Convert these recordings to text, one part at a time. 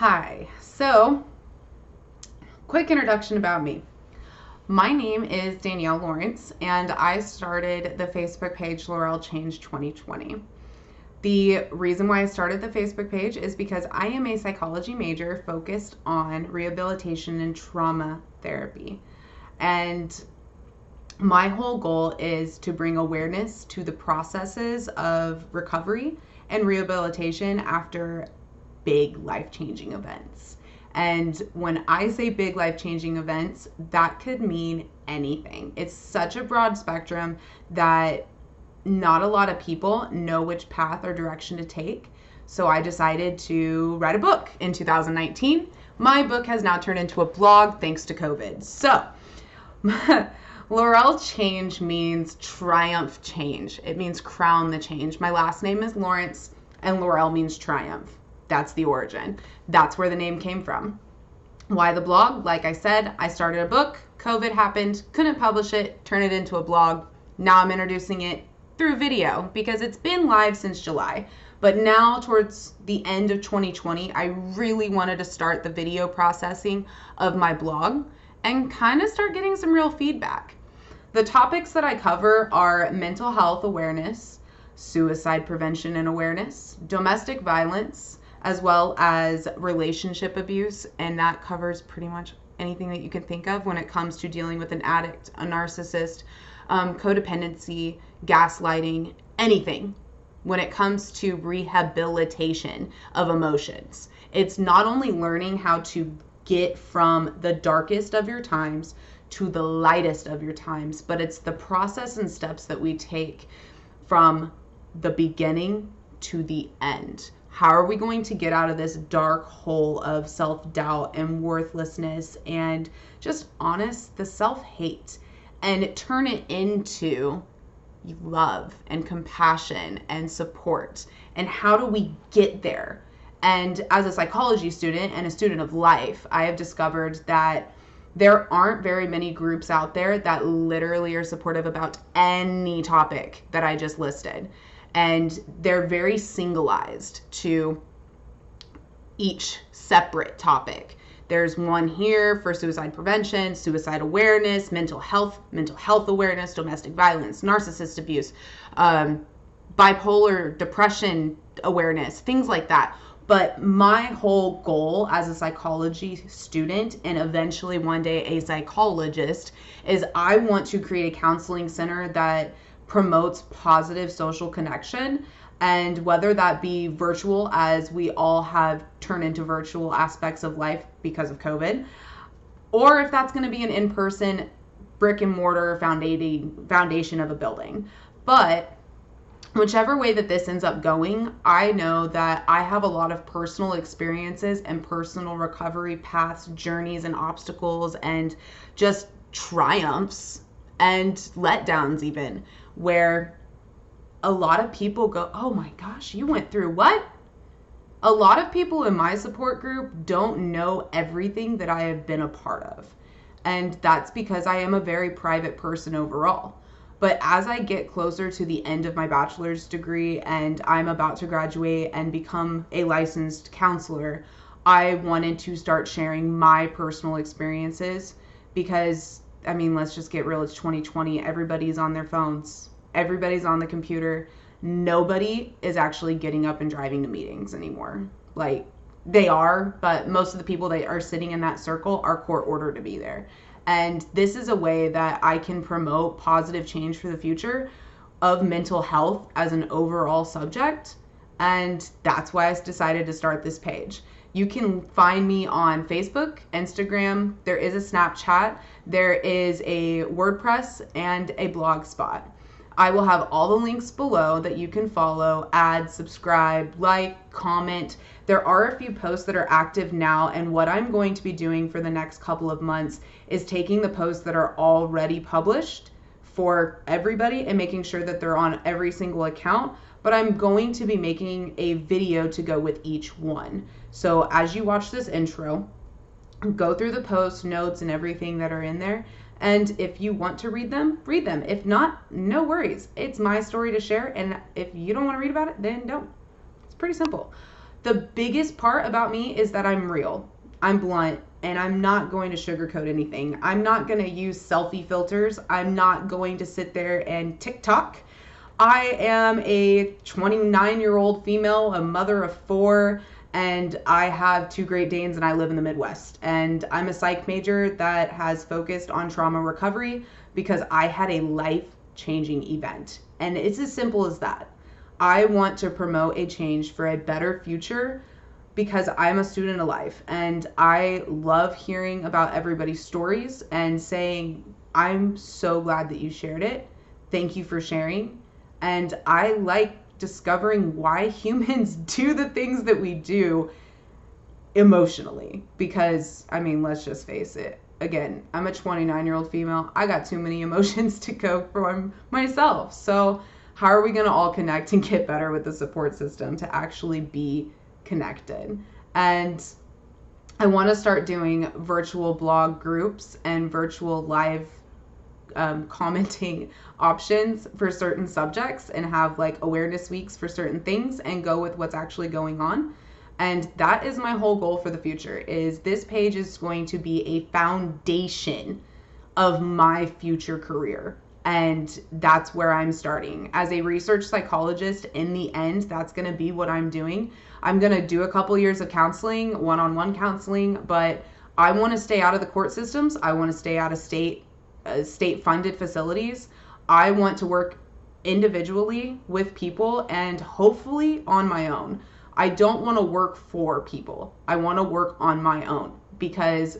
Hi, so quick introduction about me. My name is Danielle Lawrence, and I started the Facebook page Laurel Change 2020. The reason why I started the Facebook page is because I am a psychology major focused on rehabilitation and trauma therapy. And my whole goal is to bring awareness to the processes of recovery and rehabilitation after big life-changing events. And when I say big life-changing events, that could mean anything. It's such a broad spectrum that not a lot of people know which path or direction to take. So I decided to write a book in 2019. My book has now turned into a blog thanks to COVID. So Laurel Change means triumph change. It means crown the change. My last name is Lawrence, and Laurel means triumph. That's the origin. That's where the name came from. Why the blog? Like I said, I started a book. COVID happened, couldn't publish it, turn it into a blog. Now I'm introducing it through video because it's been live since July. But now towards the end of 2020, I really wanted to start the video processing of my blog and kind of start getting some real feedback. The topics that I cover are mental health awareness, suicide prevention and awareness, domestic violence, as well as relationship abuse, and that covers pretty much anything that you can think of when it comes to dealing with an addict, a narcissist, codependency, gaslighting, anything when it comes to rehabilitation of emotions. It's not only learning how to get from the darkest of your times to the lightest of your times, but it's the process and steps that we take from the beginning to the end. How are we going to get out of this dark hole of self-doubt and worthlessness and just the self-hate, and turn it into love and compassion and support? And how do we get there? And as a psychology student and a student of life, I have discovered that there aren't very many groups out there that literally are supportive about any topic that I just listed. And they're very singleized to each separate topic. There's one here for suicide prevention, suicide awareness, mental health awareness, domestic violence, narcissist abuse, bipolar depression awareness, things like that. But my whole goal as a psychology student and eventually one day a psychologist is I want to create a counseling center that promotes positive social connection, and whether that be virtual, as we all have turned into virtual aspects of life because of COVID, or if that's going to be an in-person brick and mortar foundation of a building. But whichever way that this ends up going, I know that I have a lot of personal experiences and personal recovery paths, journeys and obstacles and just triumphs and letdowns even, where a lot of people go, oh my gosh, you went through what? A lot of people in my support group don't know everything that I have been a part of. And that's because I am a very private person overall. But as I get closer to the end of my bachelor's degree and I'm about to graduate and become a licensed counselor, I wanted to start sharing my personal experiences because, I mean, let's just get real. It's 2020. Everybody's on their phones. Everybody's on the computer. Nobody is actually getting up and driving to meetings anymore. Like, they are, but most of the people that are sitting in that circle are court ordered to be there. And this is a way that I can promote positive change for the future of mental health as an overall subject. And that's why I decided to start this page. You can find me on Facebook, Instagram. There is a Snapchat. There is a WordPress and a Blogspot. I will have all the links below that you can follow, add, subscribe, like, comment. There are a few posts that are active now, and what I'm going to be doing for the next couple of months is taking the posts that are already published for everybody and making sure that they're on every single account, but I'm going to be making a video to go with each one. So as you watch this intro, go through the posts, notes, and everything that are in there. And if you want to read them, read them. If not, no worries. It's my story to share. And if you don't want to read about it, then don't. It's pretty simple. The biggest part about me is that I'm real. I'm blunt, and I'm not going to sugarcoat anything. I'm not going to use selfie filters. I'm not going to sit there and TikTok. I am a 29-year-old female, a mother of 4, and I have 2 Great Danes, and I live in the Midwest. And I'm a psych major that has focused on trauma recovery because I had a life-changing event. And it's as simple as that. I want to promote a change for a better future because I'm a student of life, and I love hearing about everybody's stories and saying, I'm so glad that you shared it. Thank you for sharing. And I like discovering why humans do the things that we do emotionally. Because, I mean, let's just face it. Again, I'm a 29-year-old female. I got too many emotions to go from myself. So how are we going to all connect and get better with the support system to actually be connected? And I want to start doing virtual blog groups and virtual live commenting options for certain subjects, and have like awareness weeks for certain things and go with what's actually going on. And that is my whole goal for the future, is this page is going to be a foundation of my future career. And that's where I'm starting. As a research psychologist, in the end, that's going to be what I'm doing. I'm going to do a couple years of counseling, one-on-one counseling, but I want to stay out of the court systems. I want to stay out of state-funded facilities. I want to work individually with people and hopefully on my own. I don't want to work for people. I want to work on my own, because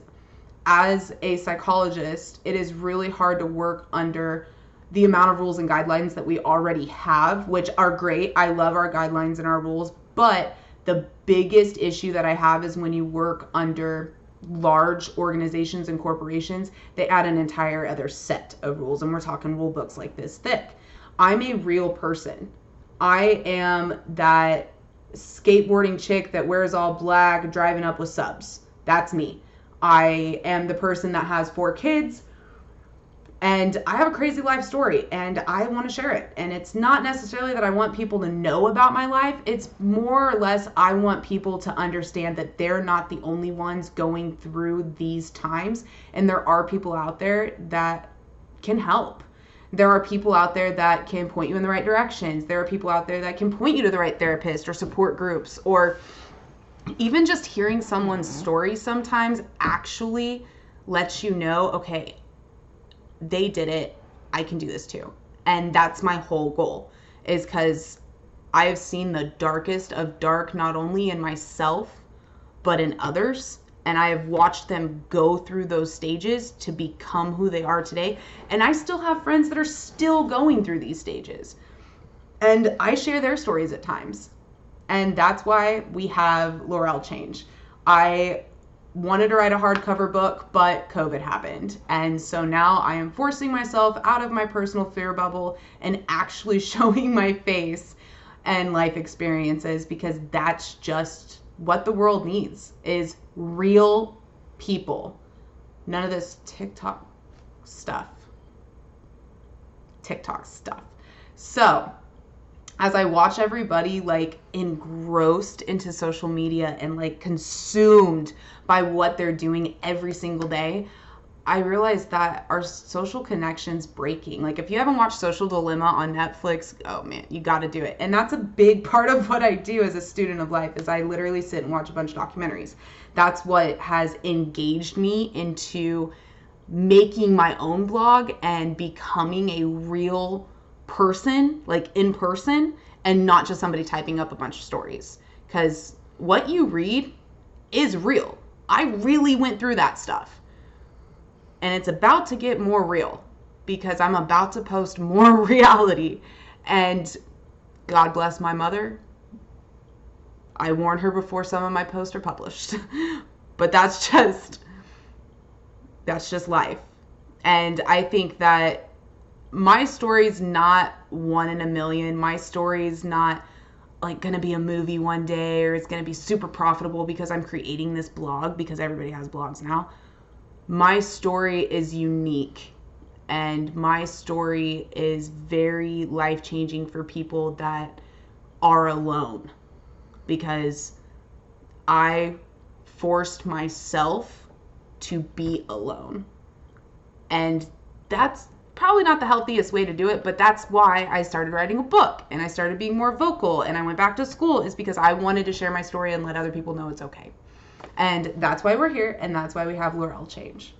as a psychologist, it is really hard to work under the amount of rules and guidelines that we already have, which are great. I love our guidelines and our rules, but the biggest issue that I have is when you work under large organizations and corporations, they add an entire other set of rules, and we're talking rule books like this thick. I'm a real person. I am that skateboarding chick that wears all black driving up with subs. That's me. I am the person that has 4 kids, and I have a crazy life story, and I want to share it. And it's not necessarily that I want people to know about my life. It's more or less I want people to understand that they're not the only ones going through these times, and there are people out there that can help. There are people out there that can point you in the right directions. There are people out there that can point you to the right therapist or support groups, or even just hearing someone's story sometimes actually lets you know, okay, they did it, I can do this too. And that's my whole goal, is because I have seen the darkest of dark, not only in myself, but in others. And I have watched them go through those stages to become who they are today. And I still have friends that are still going through these stages. And I share their stories at times. And that's why we have Laurel Change. I wanted to write a hardcover book, but COVID happened. And so now I am forcing myself out of my personal fear bubble and actually showing my face and life experiences, because that's just what the world needs, is real people. None of this TikTok stuff. So as I watch everybody like engrossed into social media and like consumed by what they're doing every single day, I realized that our social connection's breaking. Like, if you haven't watched Social Dilemma on Netflix, oh man, you got to do it. And that's a big part of what I do as a student of life, is I literally sit and watch a bunch of documentaries. That's what has engaged me into making my own blog and becoming a real person, like in person, and not just somebody typing up a bunch of stories. Because what you read is real. I really went through that stuff. And it's about to get more real, because I'm about to post more reality. And God bless my mother. I warn her before some of my posts are published. But that's just life. And I think that my story's not one in a million. My story's not like going to be a movie one day, or it's going to be super profitable because I'm creating this blog, because everybody has blogs now. My story is unique, and my story is very life-changing for people that are alone, because I forced myself to be alone. And that's probably not the healthiest way to do it, but that's why I started writing a book and I started being more vocal and I went back to school, is because I wanted to share my story and let other people know it's okay. And that's why we're here, and that's why we have Laurel Change.